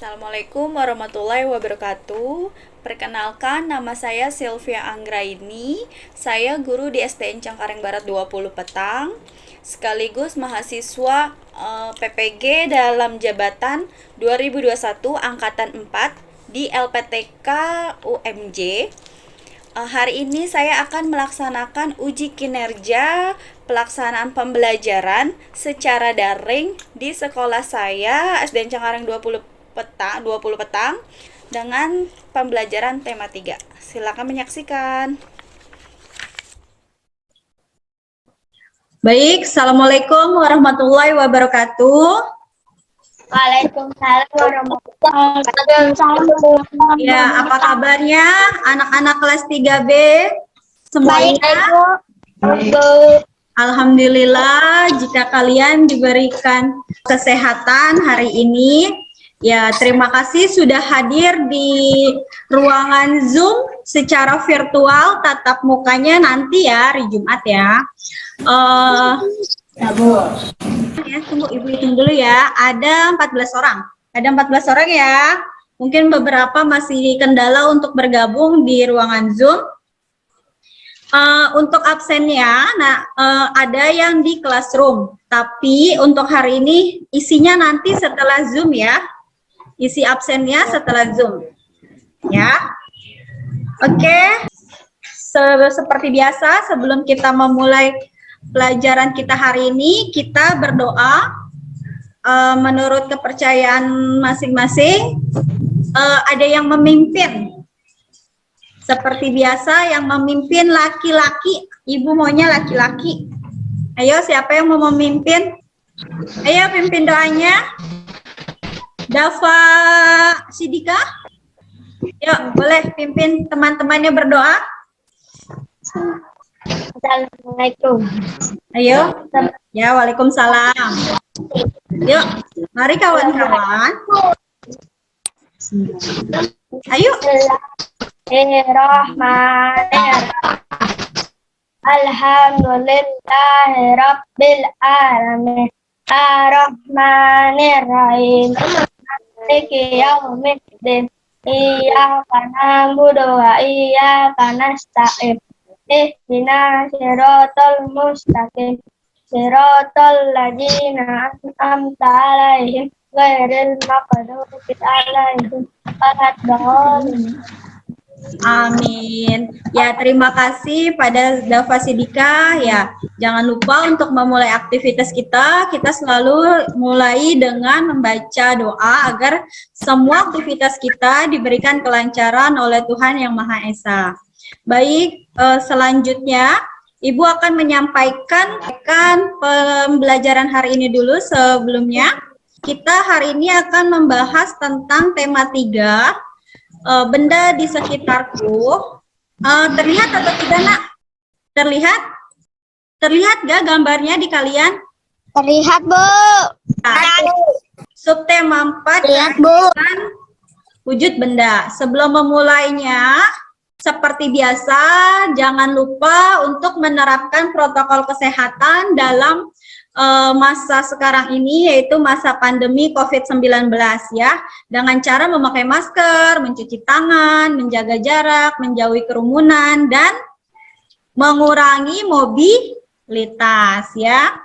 Assalamualaikum warahmatullahi wabarakatuh. Perkenalkan, nama saya Sylvia Anggraini. Saya guru di STN Cengkareng Barat 20 Petang, sekaligus mahasiswa PPG dalam jabatan 2021 Angkatan 4 di LPTK UMJ. Hari ini saya akan melaksanakan uji kinerja pelaksanaan pembelajaran secara daring di sekolah saya SDN Cengkareng 20 Petang dengan pembelajaran tema 3. Silakan menyaksikan. Baik, Assalamualaikum warahmatullahi wabarakatuh. Waalaikumsalam warahmatullahi wabarakatuh. Ya, apa kabarnya anak-anak kelas 3B Baik, semuanya? Ibu. Alhamdulillah jika kalian diberikan kesehatan hari ini. Ya, terima kasih sudah hadir di ruangan Zoom secara virtual, tatap mukanya nanti ya, hari Jumat ya. Ya, tunggu Ibu hitung dulu ya. Ada 14 orang. Ada 14 orang ya. Mungkin beberapa masih kendala untuk bergabung di ruangan Zoom. Untuk absennya, ada yang di classroom. Tapi untuk hari ini isinya nanti setelah Zoom ya. Isi absennya setelah Zoom. Ya. Oke. Seperti biasa, sebelum kita memulai pelajaran kita hari ini, kita berdoa menurut kepercayaan masing-masing. Ada yang memimpin. Seperti biasa, yang memimpin laki-laki. Ibu maunya laki-laki. Ayo, siapa yang mau memimpin? Ayo, pimpin doanya. Dafa Sidika. Yuk, boleh pimpin teman-temannya berdoa. Assalamualaikum. Ayo. Ya, waalaikumsalam. Yuk, mari kawan-kawan. Ayo. Bismillahirrahmanirrahim. Alhamdulillahirabbil alamin. Arrahmanirrahim. Maliki yaumiddin. Iyyaka na'budu wa iyyaka nasta'in. Ihdinas siratal mustaqim. Siratal ladzina an'amta 'alaihim ghairil maghdubi 'alaihim waladdallin. Amin. Ya, terima kasih pada Dafa Sidika. Ya, jangan lupa untuk memulai aktivitas kita. Kita selalu mulai dengan membaca doa agar semua aktivitas kita diberikan kelancaran oleh Tuhan Yang Maha Esa. Baik, selanjutnya Ibu akan menyampaikan pembelajaran hari ini dulu. Sebelumnya, kita hari ini akan membahas tentang tema 3. Benda di sekitarku. Terlihat atau tidak, Nak? Terlihat? Terlihat gak gambarnya di kalian? Terlihat, Bu. Subtema 4 Terlihat, Bu. wujud benda. Sebelum memulainya, seperti biasa, jangan lupa untuk menerapkan protokol kesehatan dalam masa sekarang ini, yaitu masa pandemi COVID-19 ya, dengan cara memakai masker, mencuci tangan, menjaga jarak, menjauhi kerumunan, dan mengurangi mobilitas ya.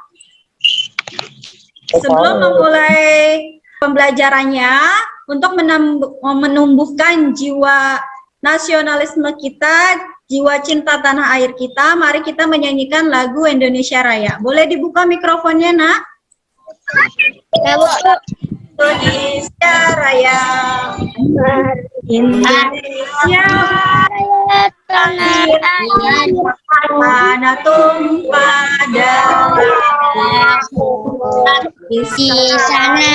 Sebelum memulai pembelajarannya, untuk menumbuhkan jiwa nasionalisme kita, jiwa cinta tanah air kita, mari kita menyanyikan lagu Indonesia Raya. Boleh dibuka mikrofonnya, Nak? Indonesia Raya, Indonesia tanah air, mana tumpah darahku, di sana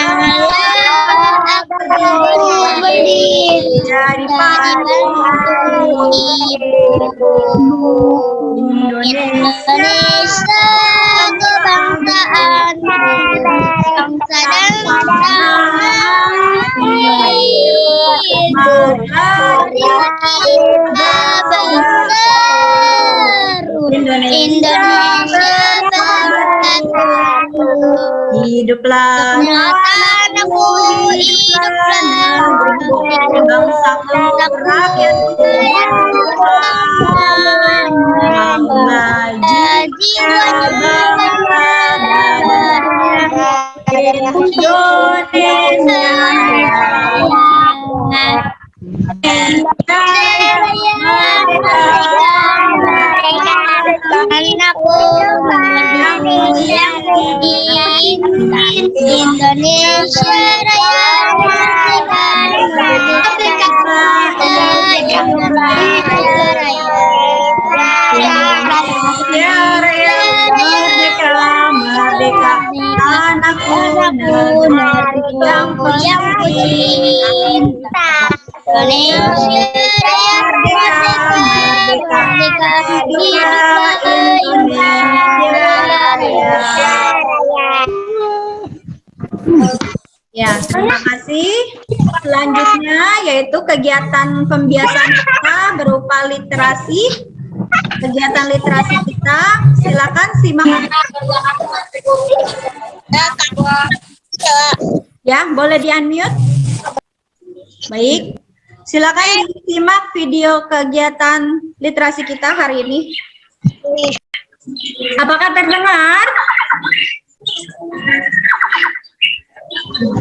aku berdiri daripada Indonesia kebangsaanku, bangsa dan Indonesia bangsaku, hiduplah Tanahku, hiduplah hiduplah negeriku, bangsaku, rakyatku, hiduplah jiwa bangsa Indonesia Raya, merdeka, Anakku, Indonesia Raya, Indonesia Raya, merdeka, merdeka, anakku, negeriku yang ku cinta. Indonesia Raya, Merdeka, merdeka, hiduplah Indonesia Raya. Ya, terima kasih. Selanjutnya yaitu kegiatan pembiasaan kita berupa literasi. Kegiatan literasi kita, silakan simak. Ya, boleh di-unmute. Baik. Silakan disimak video kegiatan literasi kita hari ini. Apakah terdengar?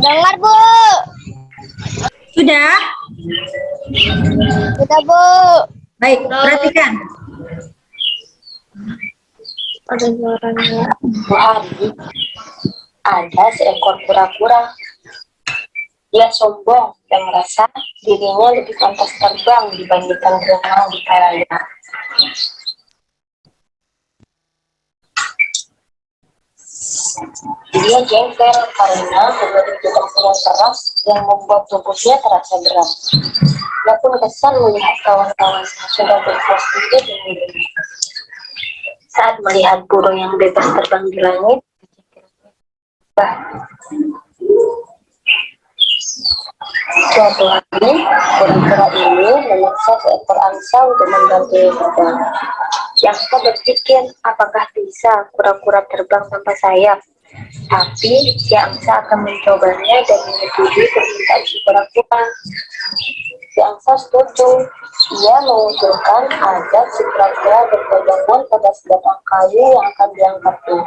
Dengar, Bu. Sudah? Sudah, Bu. Baik, perhatikan. Ada suaranya. Ada seekor kura-kura. Dia sombong dan merasa dirinya lebih pantas terbang dibandingkan berenang di perairan. Dia jengkel karena memiliki tubuh keras yang membuat tubuhnya terasa berat. Dia pun kesal melihat kawan-kawan yang sudah berpuas diri dengan dirinya. Saat melihat burung yang bebas terbang di langit, suatu hari, kura-kura ini memaksa seekor angsa untuk membantu terbang. Yang berpikir, apakah bisa kura-kura terbang tanpa sayap? Tapi si angsa akan mencobanya dan menyetujui permintaan si kura-kura. Si angsa setuju. Ia mengusulkan agar si kura-kura berpegangan pada sebatang kayu yang akan diangkatnya.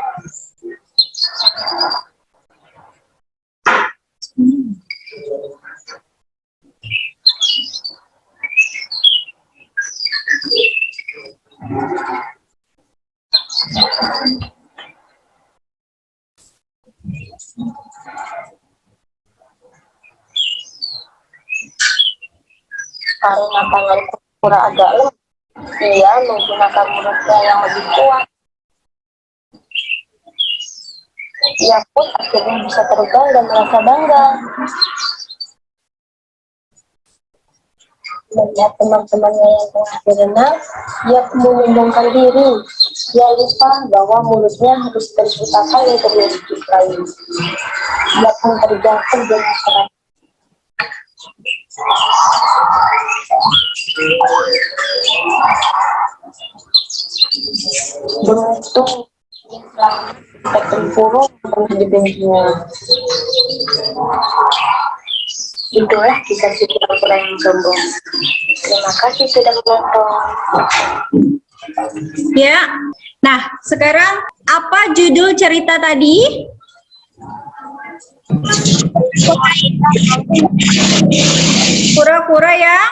Karena tangan kura agak lemah, ia menggunakan mulutnya yang lebih kuat. Ia pun akhirnya bisa terbang dan merasa bangga. Melihat teman-temannya yang tengah berenang, ia pun menyombongkan diri. Ia lupa bahwa mulutnya harus terciptakan yang terjadi kayu. Ia pun terjatuh dengan keras. Beruntung tempurung di benjinya. Itulah kisah si kura-kura yang sombong. Terima kasih sudah menonton. Ya. Nah, sekarang apa judul cerita tadi? Kura-kura yang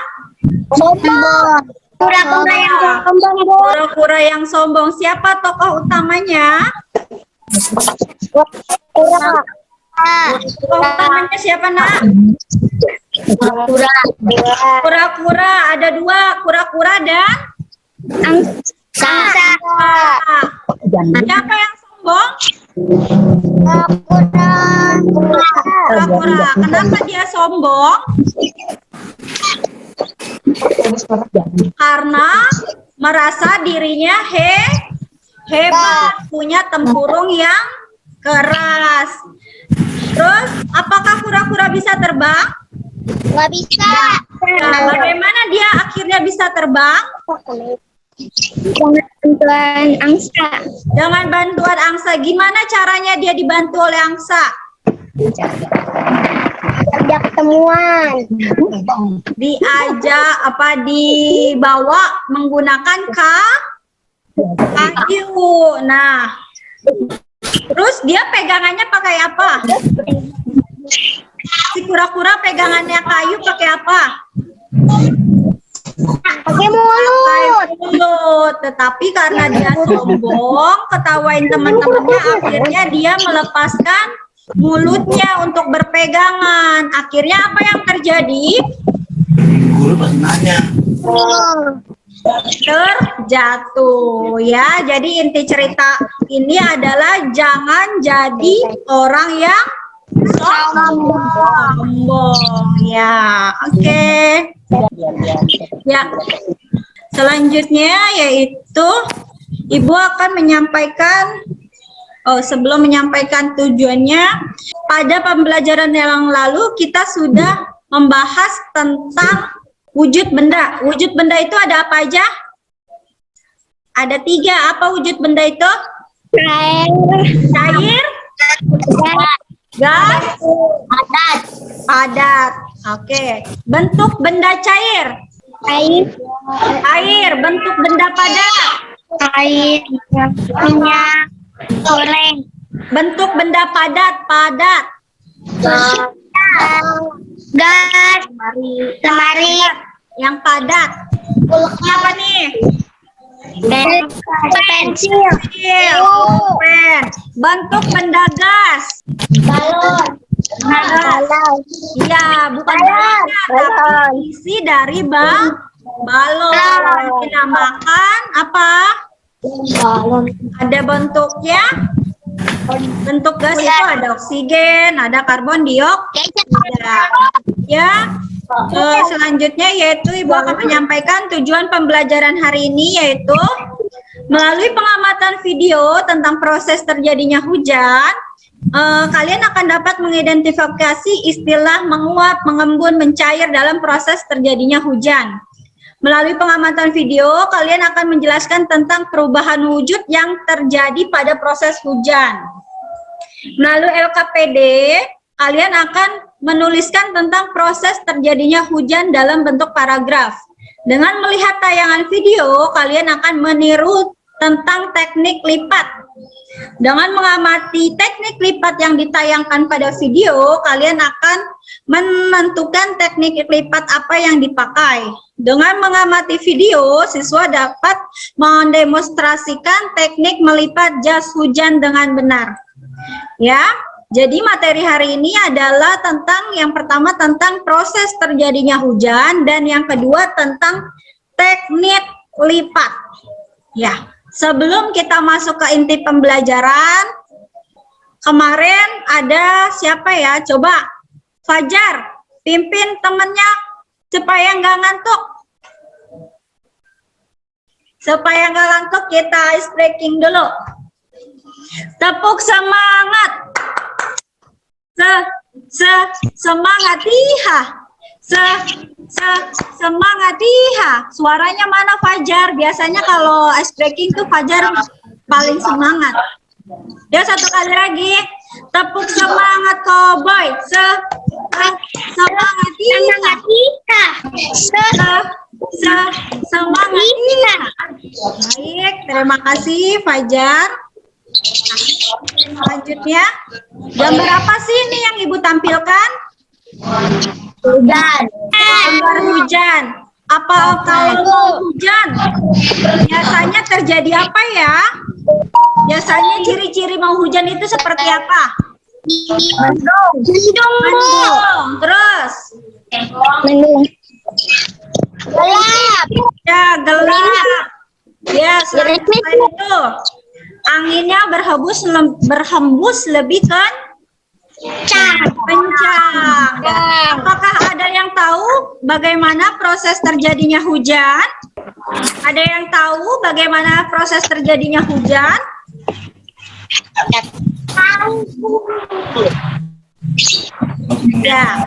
Sombong. Kura-kura yang sombong, Bu. Kura-kura yang sombong. Siapa tokoh utamanya? Kura. Tokoh utamanya siapa, Nak? Kura. Kura-kura. Ada dua, kura-kura dan Angsa. siapa yang sombong? Kura. Kura-kura. Kenapa dia sombong? Karena merasa dirinya hebat, punya tempurung yang keras. Terus, apakah kura-kura bisa terbang? Nggak bisa. Nah, bagaimana dia akhirnya bisa terbang? bantuan angsa. Dengan bantuan angsa. Gimana caranya dia dibantu oleh angsa? Ajak ketemuan. Dibawa menggunakan kayu. Nah, terus dia pegangannya pakai apa? Si kura-kura pegangannya kayu pakai apa? Pakai mulut. Pakai mulut. Tetapi karena dia sombong, ketawain teman-temannya, akhirnya dia melepaskan mulutnya untuk berpegangan. Akhirnya apa yang terjadi? Guru pasti nanya. Terjatuh ya. Jadi inti cerita ini adalah jangan jadi orang yang sombong ya. Oke. Ya. Selanjutnya yaitu Ibu akan menyampaikan sebelum menyampaikan tujuannya, pada pembelajaran yang lalu kita sudah membahas tentang wujud benda. Wujud benda itu ada apa aja? Ada 3. Apa wujud benda itu? Cair, gas, padat. Oke. Bentuk benda cair. Air. Bentuk benda padat. Air, minyak goreng, Bentuk benda padat. gas, lemari, Yang padat. Apa nih? pensil, Pen. Bentuk benda gas. balon, Iya, bukan balonnya, tapi isi dari balon. Dinamakan apa? Ada bentuknya. Bentuk gas itu ada oksigen, ada karbon dioksida. Ya. Selanjutnya yaitu Ibu akan menyampaikan tujuan pembelajaran hari ini, yaitu melalui pengamatan video tentang proses terjadinya hujan. Kalian akan dapat mengidentifikasi istilah menguap, mengembun, mencair dalam proses terjadinya hujan. Melalui pengamatan video, kalian akan menjelaskan tentang perubahan wujud yang terjadi pada proses hujan. Melalui LKPD, kalian akan menuliskan tentang proses terjadinya hujan dalam bentuk paragraf. Dengan melihat tayangan video, kalian akan meniru tentang teknik lipat. Dengan mengamati teknik lipat yang ditayangkan pada video, kalian akan menentukan teknik lipat apa yang dipakai. Dengan mengamati video, siswa dapat mendemonstrasikan teknik melipat jas hujan dengan benar. Ya, jadi materi hari ini adalah tentang, yang pertama tentang proses terjadinya hujan, dan yang kedua tentang teknik lipat. Ya. Sebelum kita masuk ke inti pembelajaran, kemarin ada siapa ya? Coba Fajar, pimpin temennya supaya nggak ngantuk. Supaya nggak ngantuk, kita ice breaking dulu. Tepuk semangat. Semangat iha. Semangat iha. Suaranya mana Fajar? Biasanya kalau ice breaking tuh Fajar paling semangat. Ya, satu kali lagi. Tepuk semangat cowboy. Semangat iha. Semangat iha. Baik, terima kasih Fajar. Selanjutnya, gambar apa sih ini yang Ibu tampilkan? hujan, Gambar hujan. Apa kalau hujan biasanya terjadi apa ya? Biasanya ciri-ciri mau hujan itu seperti apa? mendung, Mendung. Terus? mendung, gelap, Ya, gelap. Ya, selain itu anginnya berhembus lebih kencang. Apakah ada yang tahu bagaimana proses terjadinya hujan? Ada yang tahu bagaimana proses terjadinya hujan? Ya.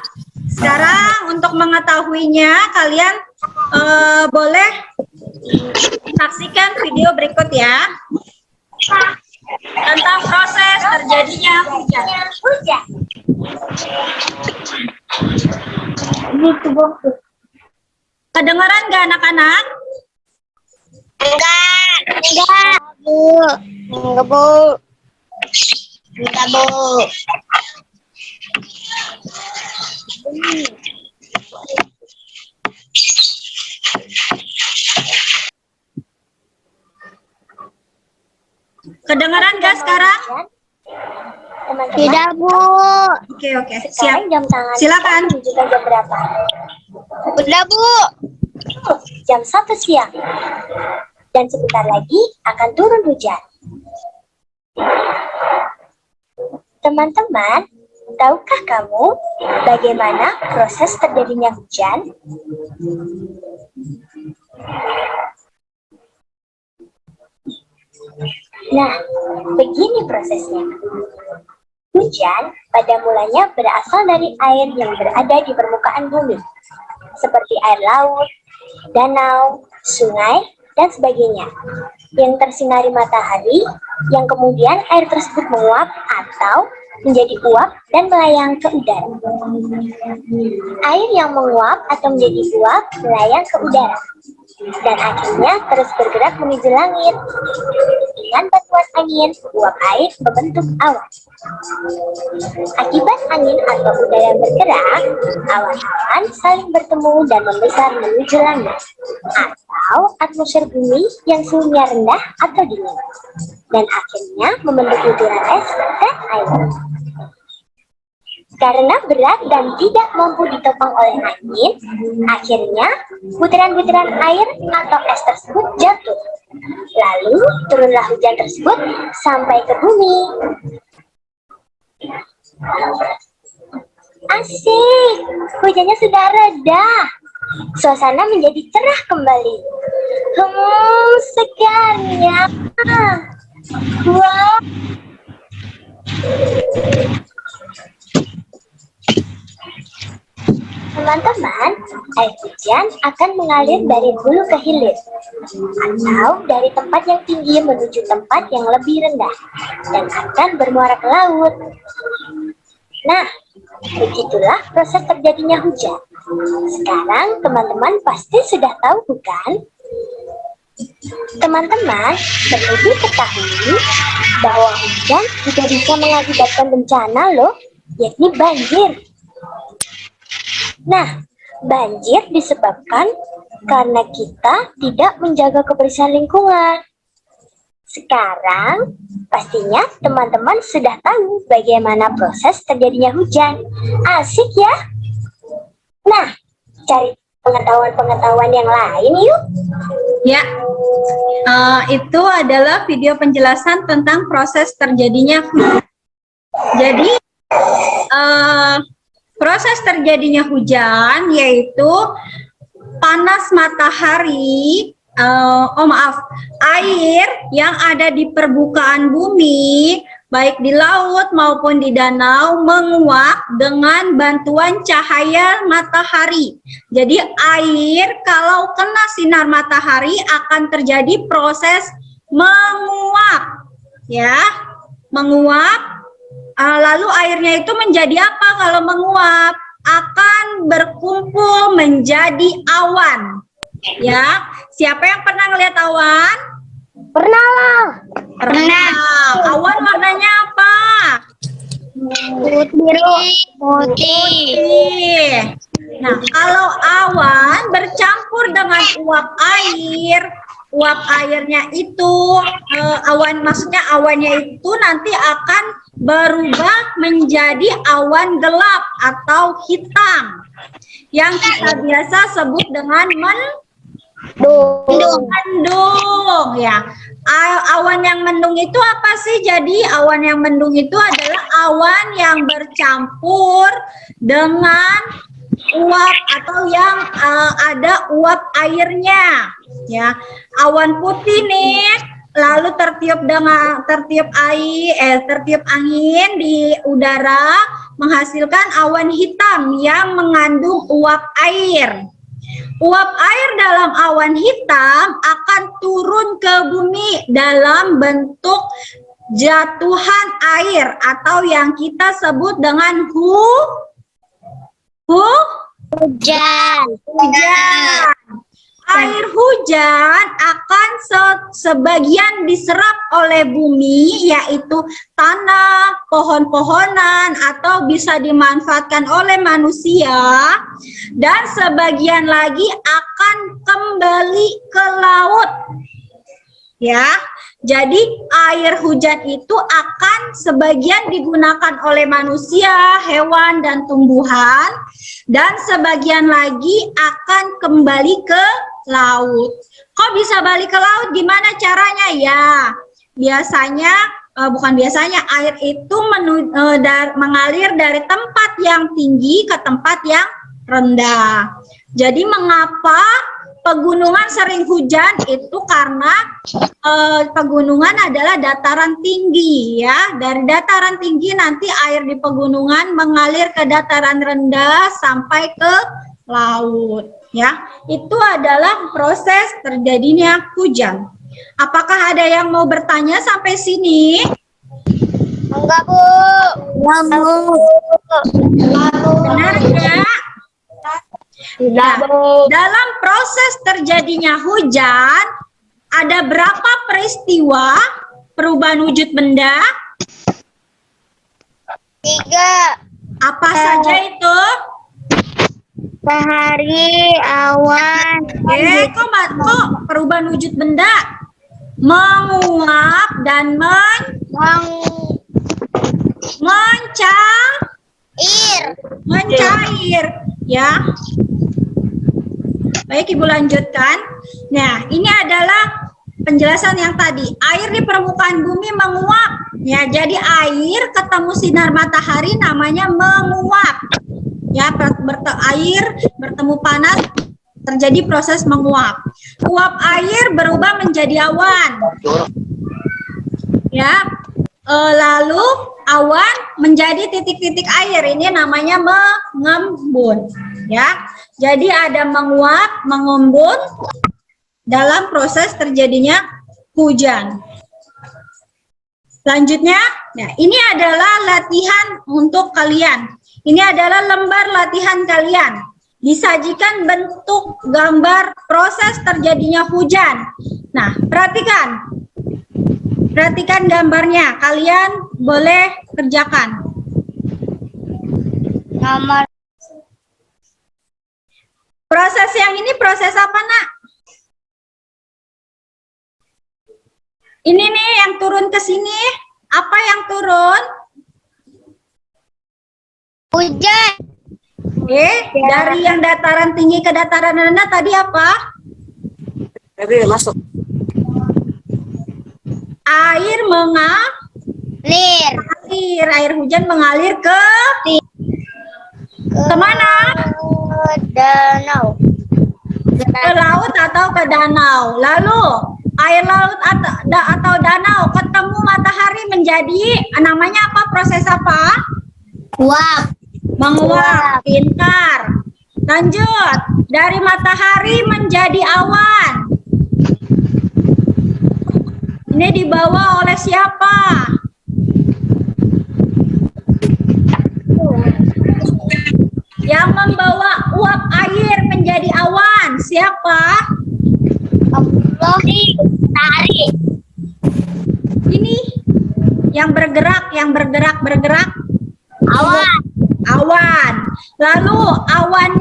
Sekarang untuk mengetahuinya, kalian boleh Saksikan video berikut ya. Tentang proses terjadinya hujan. Kedengaran nggak anak-anak? Enggak, Bu. Enggak, Bu. Enggak, Bu. Kedengaran nggak sekarang? Teman-teman, Tidak, Bu. Oke, siap. sekarang jam tangan Silakan. menunjukkan jam berapa? Udah, Bu. Jam 1 siang. Dan sebentar lagi akan turun hujan. Teman-teman, tahukah kamu bagaimana proses terjadinya hujan? Nah, begini prosesnya. Hujan pada mulanya berasal dari air yang berada di permukaan bumi, seperti air laut, danau, sungai, dan sebagainya, yang tersinari matahari, yang kemudian air tersebut menguap atau menjadi uap dan melayang ke udara. Air yang menguap atau menjadi uap melayang ke udara, dan akhirnya terus bergerak menuju langit. Dengan bantuan angin, uap air membentuk awan. Akibat angin atau udara yang bergerak, awan-awan saling bertemu dan membesar menuju langit, atau atmosfer bumi yang suhunya rendah atau dingin, dan akhirnya membentuk butiran es dan air. Karena berat dan tidak mampu ditopang oleh angin, akhirnya butiran-butiran air atau es tersebut jatuh. Lalu turunlah hujan tersebut sampai ke bumi. Asik, hujannya sudah reda. Suasana menjadi cerah kembali. Segarnya. Wow. Teman-teman, air hujan akan mengalir dari hulu ke hilir, atau dari tempat yang tinggi menuju tempat yang lebih rendah, dan akan bermuara ke laut. Nah, begitulah proses terjadinya hujan. Sekarang teman-teman pasti sudah tahu, bukan? Teman-teman, perlu diketahui bahwa hujan juga bisa mengakibatkan bencana loh, yakni banjir. Nah, banjir disebabkan karena kita tidak menjaga kebersihan lingkungan. Sekarang, pastinya teman-teman sudah tahu bagaimana proses terjadinya hujan. Asik ya? Nah, cari pengetahuan-pengetahuan yang lain yuk. Ya, itu adalah video penjelasan tentang proses terjadinya hujan. Jadi, proses terjadinya hujan yaitu panas matahari, air yang ada di permukaan bumi, baik di laut maupun di danau, menguap dengan bantuan cahaya matahari. Jadi air kalau kena sinar matahari akan terjadi proses menguap, ya, menguap. Lalu airnya itu menjadi apa kalau menguap? Akan berkumpul menjadi awan. Ya, siapa yang pernah ngelihat awan? Pernah lah. Pernah. Awan warnanya apa? Putih. Nah, kalau awan bercampur dengan uap airnya itu, maksudnya awannya itu nanti akan berubah menjadi awan gelap atau hitam, yang kita biasa sebut dengan mendung, ya. Awan yang mendung itu apa sih? Jadi awan yang mendung itu adalah awan yang bercampur dengan uap atau yang ada uap airnya, ya. Awan putih nih, lalu tertiup angin di udara menghasilkan awan hitam yang mengandung uap air. Uap air dalam awan hitam akan turun ke bumi dalam bentuk jatuhan air atau yang kita sebut dengan Hujan. hujan. Air hujan akan sebagian diserap oleh bumi, yaitu tanah, pohon-pohonan, atau bisa dimanfaatkan oleh manusia, dan sebagian lagi akan kembali ke laut. Ya, jadi air hujan itu akan sebagian digunakan oleh manusia, hewan, dan tumbuhan, dan sebagian lagi akan kembali ke laut. Kok bisa balik ke laut? Gimana caranya? Ya, biasanya, bukan biasanya, air itu mengalir dari tempat yang tinggi ke tempat yang rendah. Jadi mengapa pegunungan sering hujan? Itu karena pegunungan adalah dataran tinggi, ya. Dari dataran tinggi nanti air di pegunungan mengalir ke dataran rendah sampai ke laut, ya. Itu adalah proses terjadinya hujan. Apakah ada yang mau bertanya sampai sini? Enggak, Bu. Enggak, Bu. Benar enggak? Nah, dalam proses terjadinya hujan, ada berapa peristiwa perubahan wujud benda? 3. Apa saja itu? Matahari, awan. Kok perubahan wujud benda? Menguap dan mencair, ya. Baik, Ibu lanjutkan. Nah, ini adalah penjelasan yang tadi. Air di permukaan bumi menguap. Ya, jadi air ketemu sinar matahari namanya menguap. Ya, air bertemu panas terjadi proses menguap. Uap air berubah menjadi awan. Ya. Lalu awan menjadi titik-titik air, ini namanya mengembun, ya. Jadi ada menguap, mengembun dalam proses terjadinya hujan. Selanjutnya, nah ini adalah latihan untuk kalian. Ini adalah lembar latihan kalian. Disajikan bentuk gambar proses terjadinya hujan. Nah, perhatikan. Perhatikan gambarnya, kalian boleh kerjakan. Nomor. Proses yang ini proses apa, Nak? Ini nih yang turun ke sini. Apa yang turun? Hujan. Dari yang dataran tinggi ke dataran rendah tadi apa? Masuk. Air mengalir. Air hujan mengalir ke mana? Danau. Ke laut atau ke danau. Lalu air laut atau danau ketemu matahari menjadi namanya apa? Proses apa? Uap. Menguap. Pintar. Lanjut. Dari matahari menjadi awan. Ini dibawa oleh siapa? Yang membawa uap air menjadi awan, siapa? Allah. Tari. Ini yang bergerak, Awan. awan. Lalu awan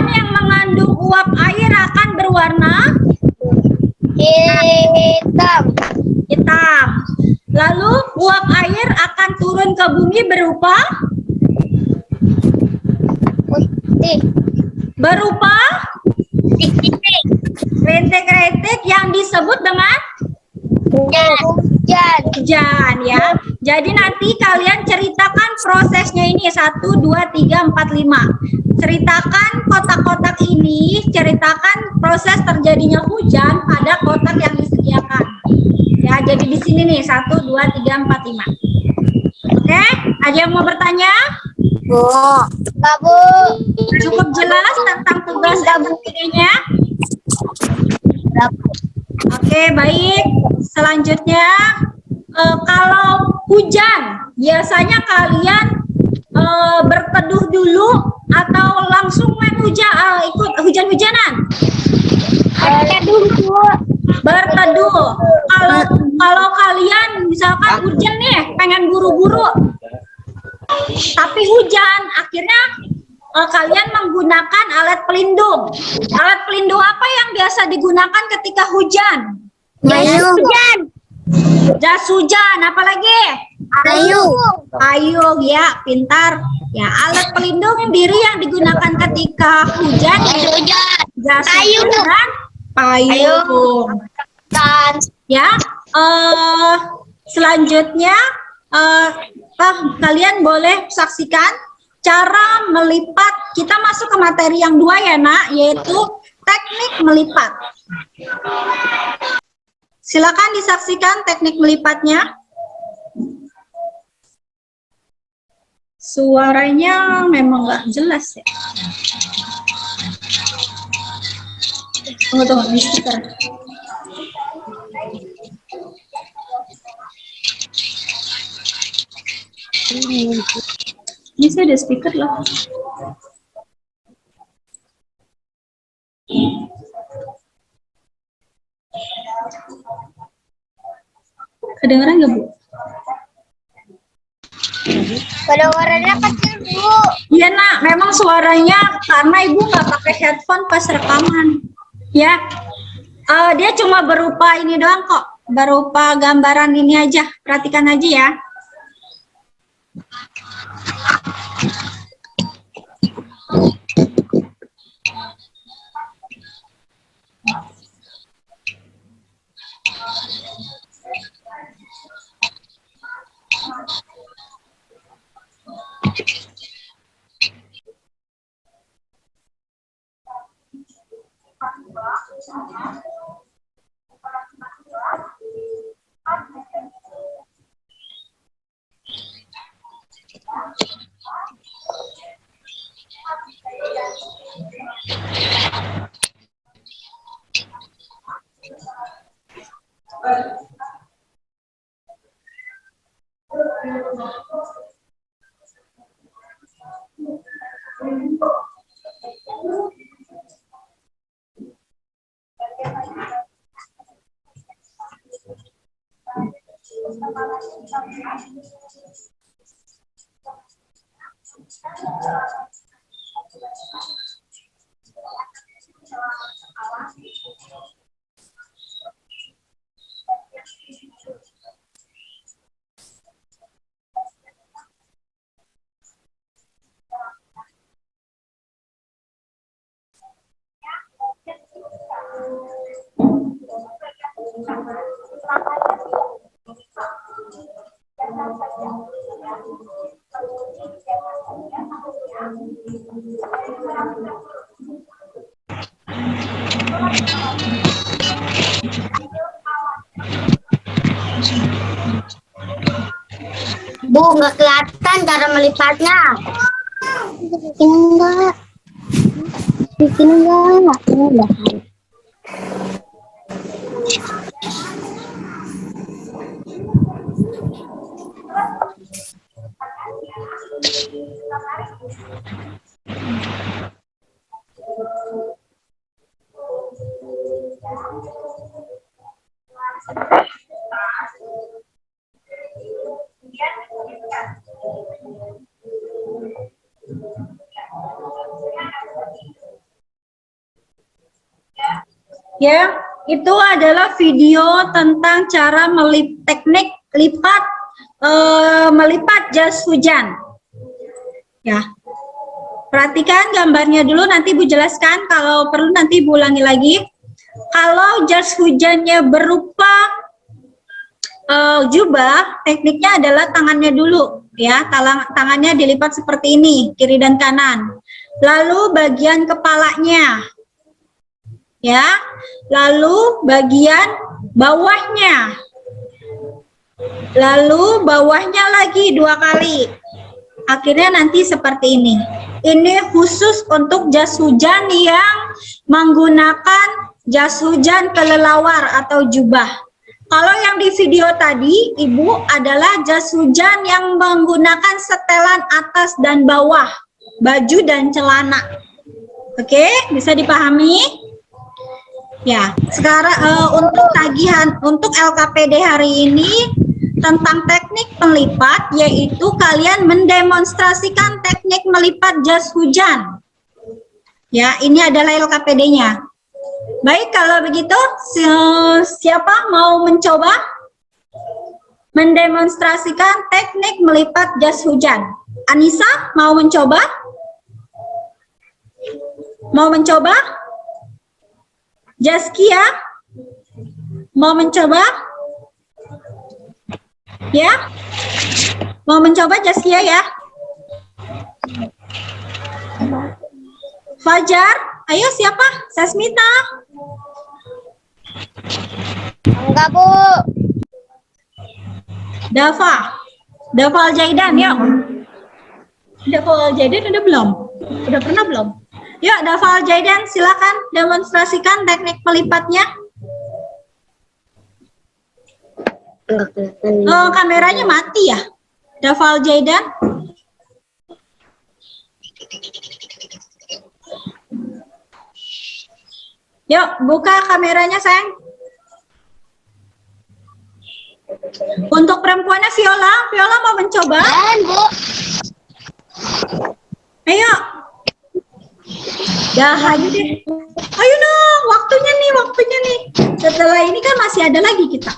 yang mengandung uap air akan berwarna hitam. Lalu uap air akan turun ke bumi berupa titik-titik. rintik-rintik yang disebut dengan hujan, ya. Jadi nanti kalian ceritakan prosesnya ini 1, 2, 3, 4, 5. Ceritakan kotak-kotak ini, ceritakan proses terjadinya hujan pada kotak yang disediakan. Ya, jadi di sini nih 1, 2, 3, 4, 5. Oke, ada yang mau bertanya? Bu. Enggak, Bu. Cukup jelas tentang tugas dan tiganya? Oke, baik. Selanjutnya, kalau hujan, biasanya kalian berteduh dulu atau langsung main ikut hujan-hujanan? Berteduh, Bu. Berteduh. Kalau kalian misalkan hujan nih, pengen buru-buru, tapi hujan, akhirnya kalian menggunakan alat pelindung. Alat pelindung apa yang biasa digunakan ketika hujan? Payung. Jas hujan, apalagi? Payung. Payung, ya, pintar. Ya, alat pelindung diri yang digunakan ketika hujan, jas Payung. hujan, payung. Dan Ya, selanjutnya kalian boleh saksikan cara melipat. Kita masuk ke materi yang 2 ya, Nak, yaitu teknik melipat. Silakan disaksikan teknik melipatnya. Suaranya memang nggak jelas ya. Tunggu, di speaker. Ini saya ada speaker loh. Kedengeran nggak, Bu? kedengarannya kecil, Bu. Iya, Nak, memang suaranya karena Ibu nggak pakai headphone pas rekaman. Ya, dia cuma berupa ini doang kok, berupa gambaran ini aja. Perhatikan aja ya. Bu, nggak kelihatan cara melipatnya. Enggak. Bikin enggak. Enggak. Ya, itu adalah video tentang cara teknik melipat jas hujan. Ya, perhatikan gambarnya dulu, nanti Bu jelaskan. Kalau perlu nanti Bu ulangi lagi. Kalau jas hujannya berupa jubah, tekniknya adalah tangannya dulu, ya. Tangannya dilipat seperti ini, kiri dan kanan. Lalu bagian kepalanya, ya. Lalu bagian bawahnya. Lalu bawahnya lagi 2 kali. akhirnya nanti seperti ini. Ini khusus untuk jas hujan yang menggunakan jas hujan kelelawar atau jubah. Kalau yang di video tadi, Ibu, adalah jas hujan yang menggunakan setelan atas dan bawah, baju dan celana. Oke, bisa dipahami? Ya, sekarang untuk tagihan untuk LKPD hari ini tentang teknik melipat, yaitu kalian mendemonstrasikan teknik melipat jas hujan. Ya, ini adalah LKPD-nya. Baik, kalau begitu siapa mau mencoba mendemonstrasikan teknik melipat jas hujan? Anissa mau mencoba? Mau mencoba? Jaskia mau mencoba? Ya? Mau mencoba Jaskia ya? Fajar, ayo siapa? Sasmita. Enggak, Bu. Dava. Dava Aljaidan, yuk. Dava Aljaidan udah belum? Udah pernah belum? Yuk, Dava Aljaidan, silakan demonstrasikan teknik melipatnya. Oh, kameranya mati ya? Dava Aljaidan. Yuk, buka kameranya, sayang. Untuk perempuannya Viola, Viola mau mencoba? Bu. Ayo. Dah aja deh. Ayo dong, waktunya nih. Setelah ini kan masih ada lagi kita.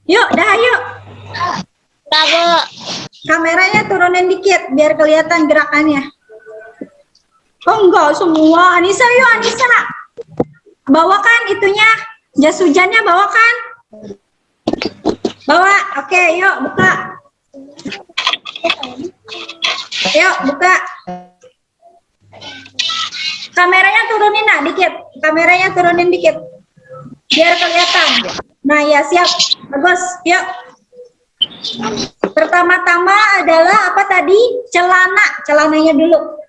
Yuk, dah ayo. Enggak, Bu. Kameranya turunin dikit biar kelihatan gerakannya. Oh enggak semua. Anissa, yuk Anissa. Bawakan itunya. Jas hujannya bawakan. Bawa. Oke, yuk buka. Yuk buka. Kameranya turunin nak dikit. Kameranya turunin dikit. Biar kelihatan. Nah ya siap. Bagus. Yuk. Pertama-tama adalah apa tadi? Celana. Celananya dulu.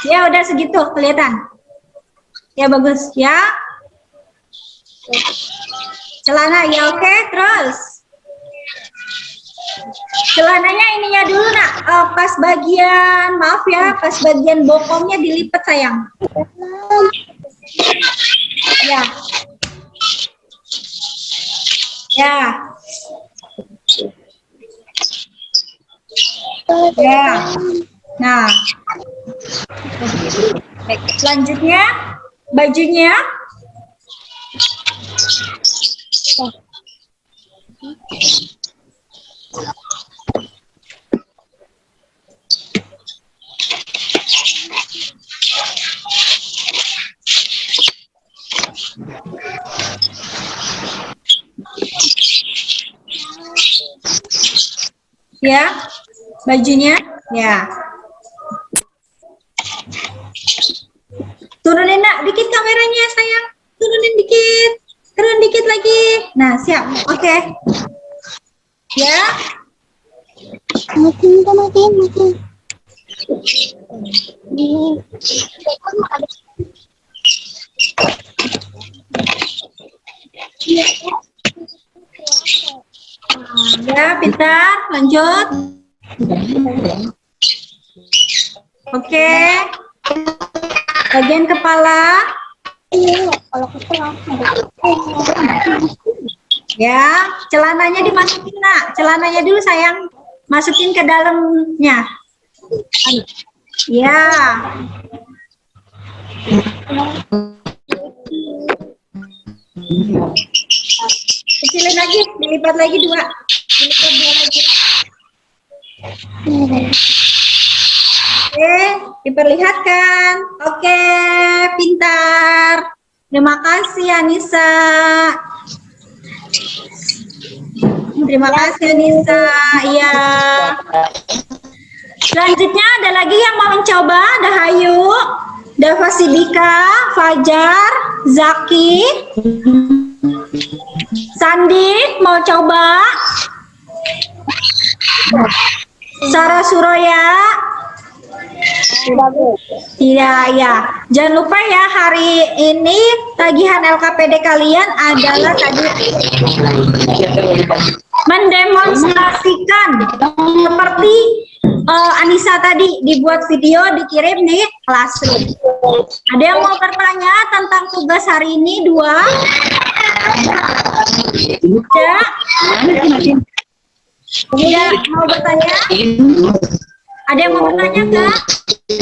Ya udah segitu kelihatan. Ya bagus ya. Celana ya oke, terus. Celananya ininya dulu nak. Pas bagian maaf ya, pas bagian bokongnya dilipat sayang. Ya. Ya. Ya. Nah. Baik, selanjutnya bajunya. Ya, bajunya, ya. Turunin nak, dikit kameranya sayang. Turunin dikit, turun dikit lagi. Nah, siap, oke. Ya. Matiin. Ya, pintar, lanjut. Oke. Bagian kepala. Ya, celananya dimasukin nak. Celananya dulu sayang. Masukin ke dalamnya. Ya. Kecilin lagi, dilipat lagi dua. Dilipat dua lagi. Oke, diperlihatkan. Oke, pintar. Terima kasih Anissa. Terima kasih Anissa. Iya. Selanjutnya ada lagi yang mau mencoba. Dahayu, Dava Sidika, Fajar, Zaki, Sandi, mau coba? Sarah Suroya? Tidak, ya. Jangan lupa ya, hari ini tagihan LKPD kalian adalah tadi mendemonstrasikan seperti Anissa tadi, dibuat video, dikirim di Classroom. Ada yang mau bertanya tentang tugas hari ini? 2? Tidak? Tidak mau bertanya? Ada yang mau bertanya, Kak?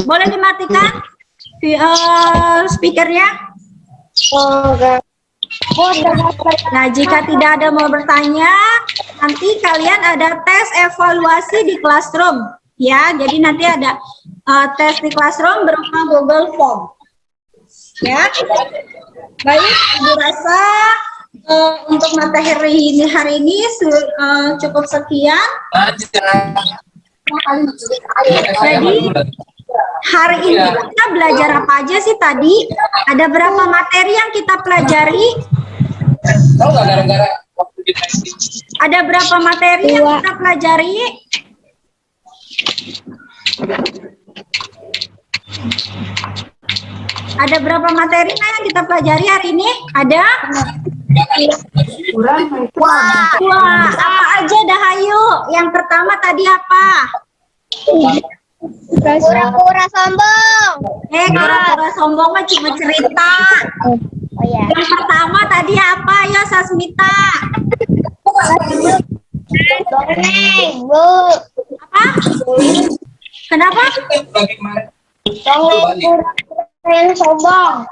Boleh dimatikan speakernya? Nah, jika tidak ada mau bertanya, nanti kalian ada tes evaluasi di Classroom. Ya, jadi nanti ada tes di Classroom berupa Google Form. Ya, baik, Ibu rasa untuk materi hari ini cukup sekian. Jadi hari ini kita belajar apa aja sih tadi? Ada berapa materi yang kita pelajari? Ada berapa materi yang kita pelajari? Ada berapa materi yang kita pelajari hari ini? Ada? Wah, apa aja dah, ayo. Yang pertama tadi apa? Pura-pura sombong. Pura-pura sombong mah cuma cerita. Oh ya. Yang pertama tadi apa ya, Sasmita? Dongeng, Bu. Apa? Kenapa? Dongeng pura-pura yang sombong.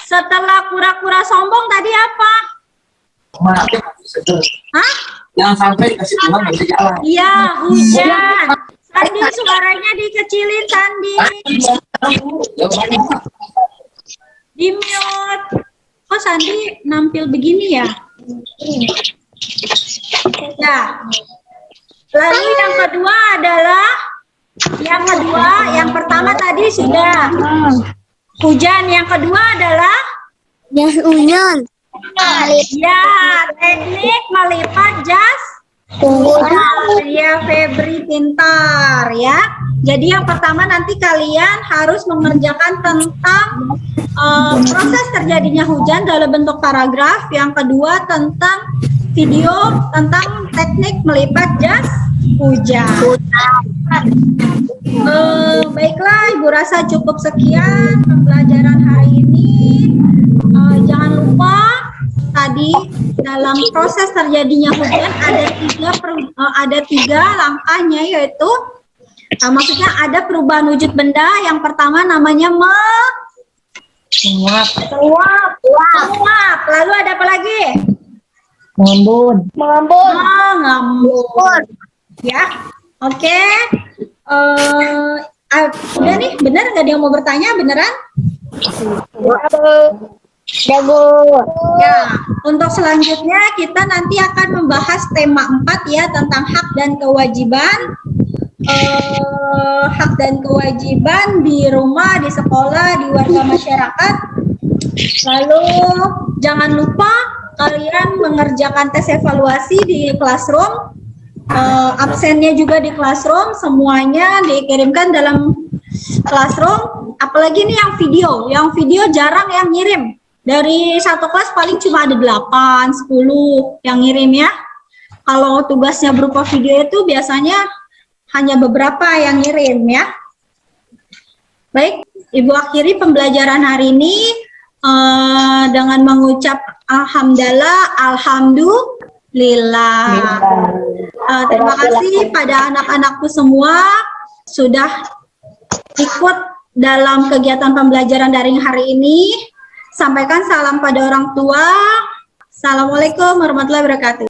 Setelah kura-kura sombong tadi apa? Hah? Jangan sampai dikasih Tuhan nggak bisa jalan. Iya, hujan. Sandi, suaranya dikecilin, Sandi. Di mute. Kok Sandi nampil begini ya? Ya. Lalu yang kedua adalah yang pertama tadi sudah hujan, yang kedua adalah Hujan. ya teknik melipat jas ya, Febri pintar ya. Jadi yang pertama nanti kalian harus mengerjakan tentang proses terjadinya hujan dalam bentuk paragraf. Yang kedua tentang video tentang teknik melipat jas hujan. Baiklah, Ibu rasa cukup sekian pembelajaran hari ini. Jangan lupa tadi dalam proses terjadinya hujan ada tiga langkahnya, yaitu maksudnya ada perubahan wujud benda. Yang pertama namanya menguap. Lalu ada apa lagi? Mengembun. Mengembun. Ya, oke. Udah nih, benar nggak ada yang mau bertanya? Beneran? Ya, untuk selanjutnya kita nanti akan membahas tema 4 ya, tentang hak dan kewajiban. Hak dan kewajiban di rumah, di sekolah, di warga masyarakat. Lalu jangan lupa kalian mengerjakan tes evaluasi di Classroom. Absennya juga di Classroom, semuanya dikirimkan dalam Classroom. Apalagi nih yang video jarang yang ngirim. Dari satu kelas paling cuma ada 8, 10 yang ngirim ya. Kalau tugasnya berupa video itu biasanya hanya beberapa yang ngirim ya. Baik, Ibu akhiri pembelajaran hari ini dengan mengucap alhamdulillah. Terima kasih pada anak-anakku semua sudah ikut dalam kegiatan pembelajaran daring hari ini. Sampaikan salam pada orang tua. Assalamualaikum warahmatullahi wabarakatuh.